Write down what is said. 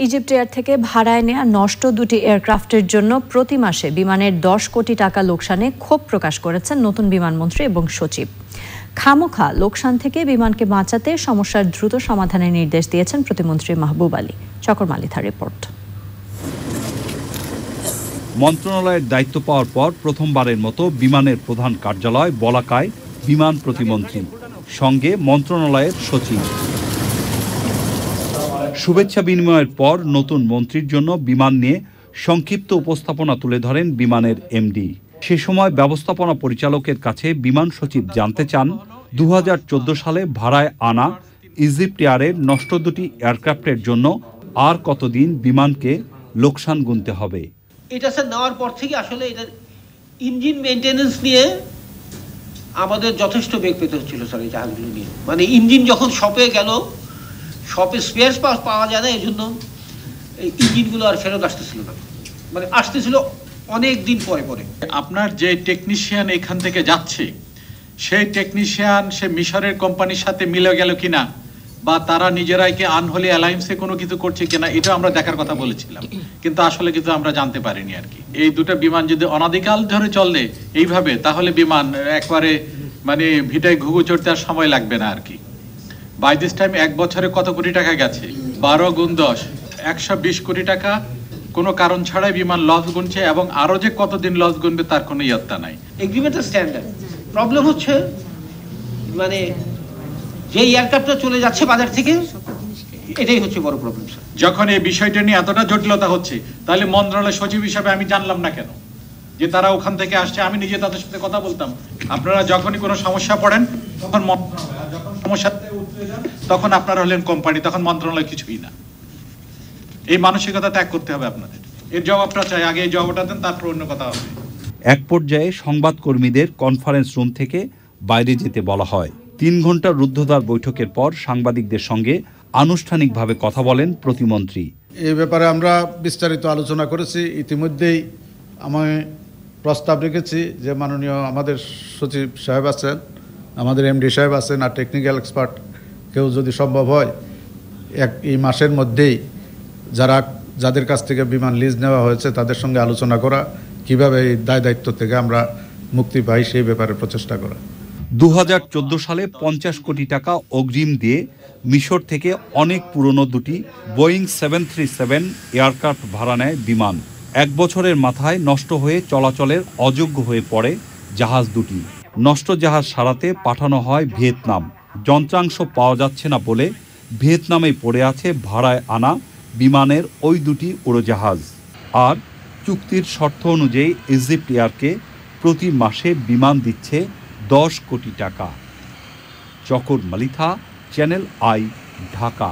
Egypt air থেকে ভাড়ায় নেওয়া নষ্ট দুটি এয়ারক্রাফটের জন্য প্রতি মাসে বিমানের 10 কোটি টাকা লোকসানে ক্ষোভ প্রকাশ করেছেন নতুন বিমানমন্ত্রী এবং সচিব। খামোখা লোকসান থেকে বিমানকে বাঁচাতে সমস্যার দ্রুত সমাধানের নির্দেশ দিয়েছেন প্রতিমন্ত্রী মাহবুব আলী। চকর মালিথার রিপোর্ট। মন্ত্রণালয়ের দায়িত্ব পাওয়ার পর প্রথমবারের মতো বিমানের প্রধান কার্যালয় বলাকায় বিমান প্রতিমন্ত্রী, সঙ্গে মন্ত্রণালয়ের সচিব। শুভেচ্ছা বিনিময়ের পর নতুন মন্ত্রীর জন্য বিমান নিয়ে সংক্ষিপ্ত উপস্থাপনা তুলে ধরেন বিমানের এমডি। সে সময় ব্যবস্থাপনা পরিচালকের কাছে বিমান সচিব জানতে চান 2014 সালে ভাড়ায় আনা ইজিপ্ট এয়ারের নষ্ট দুটি এয়ারক্রাফটের জন্য আর কতদিন বিমানকে লোকসান গুনতে হবে। এটা স্যার নেওয়ার পর থেকে আসলে এটা ইঞ্জিন মেইনটেনেন্স নিয়ে আমাদের যথেষ্ট বেগ পেতে হচ্ছিল স্যার এই জাহাজগুলো নিয়ে। মানে ইঞ্জিন যখন শপে গেল, শপে স্পেয়ার পাওয়া যায় না, এই জন্য এই ইঞ্জিনগুলো আর ফেরত আসতেছিল না, মানে আসতেছিল অনেক দিন পরে পরে। আপনার যে টেকনিশিয়ান এখান থেকে যাচ্ছে সেই টেকনিশিয়ান সে মিশরের কোম্পানির সাথে মিলে গেল কিনা, বা তারা নিজেরাই কি আনহোলি অ্যালায়েন্সে কোনো কিছু করছে কিনা, এটা আমরা দেখার কথা বলেছিলাম, কিন্তু আসলে কিন্তু আমরা জানতে পারিনি আর কি। এই দুটো বিমান যদি অনাদিকাল ধরে চলে এইভাবে, তাহলে বিমান একবারে মানে ভিটায় ঘুঘু চড়তে আর সময় লাগবে না আর কি। বাই দিস টাইম 1 বছরে কত কোটি টাকা গেছে? 12 গুণ 10 120 কোটি টাকা কোনো কারণ ছাড়াই বিমান লস গুনছে, এবং আরো যে কতদিন লস গুনবে তার কোনো ইয়ত্তা নাই। এগ্রিমেন্টের স্ট্যান্ডার্ড প্রবলেম হচ্ছে, মানে যে এয়ারক্রাফটটা চলে যাচ্ছে বাজার থেকে, এটাই হচ্ছে বড় প্রবলেম। যখন এই বিষয়টা নিয়ে এতটা জটিলতা হচ্ছে, তাহলে মন্ত্রণালয় সচিব হিসাবে আমি জানলাম না কেন যে তারা ওখান থেকে আসছে? আমি নিজে তাদের সাথে কথা বলতাম। আপনারা যখনই কোনো সমস্যা পড়েন তখন মন্ত্রণালয়, যখন সমস্যা তখন আপনারা হলেন কোম্পানি, তখন মন্ত্রণালয় কিছুই না। এই মানসিকতা ত্যাগ করতে হবে আপনাদের। এর জবাবটা চাই, আগে এই জবাবটা দেন, তারপর অন্য কথা হবে। এক পর্যায়ে সংবাদকর্মীদের কনফারেন্স রুম থেকে বাইরে যেতে বলা হয়। 3 ঘন্টার রুদ্ধদ্বার বৈঠকের পর সাংবাদিকদের সঙ্গে আনুষ্ঠানিকভাবে কথা বলেন প্রতিমন্ত্রী। এই ব্যাপারে আমরা বিস্তারিত আলোচনা করেছি। ইতিমধ্যেই আমি প্রস্তাব রেখেছি যে মাননীয় আমাদের সচিব সাহেব আছেন, আমাদের এমডি সাহেব আছেন, আর টেকনিক্যাল এক্সপার্ট কেউ যদি সম্ভব হয় এই মাসের মধ্যেই যাদের কাছ থেকে বিমান লিজ নেওয়া হয়েছে তাদের সঙ্গে আলোচনা করা, কিভাবে এই দায়িত্ব থেকে আমরা মুক্তি পাই সেই ব্যাপারে প্রচেষ্টা করা। 2014 সালে 50 কোটি টাকা অগ্রিম দিয়ে মিশর থেকে অনেক পুরনো দুটি বোয়িং 737 এয়ারক্রাফট ভাড়া নেয় বিমান। 1 বছরের মাথায় নষ্ট হয়ে চলাচলের অযোগ্য হয়ে পড়ে জাহাজ দুটি। নষ্ট জাহাজ সারাতে পাঠানো হয় ভিয়েতনাম। যন্ত্রাংশ পাওয়া যাচ্ছে না বলে ভিয়েতনামে পড়ে আছে ভাড়ায় আনা বিমানের ওই দুটি উড়োজাহাজ। আর চুক্তির শর্ত অনুযায়ী ইজিপ্ট এয়ারকে প্রতি মাসে বিমান দিচ্ছে 10 কোটি টাকা। চকর মালিথা, চ্যানেল আই, ঢাকা।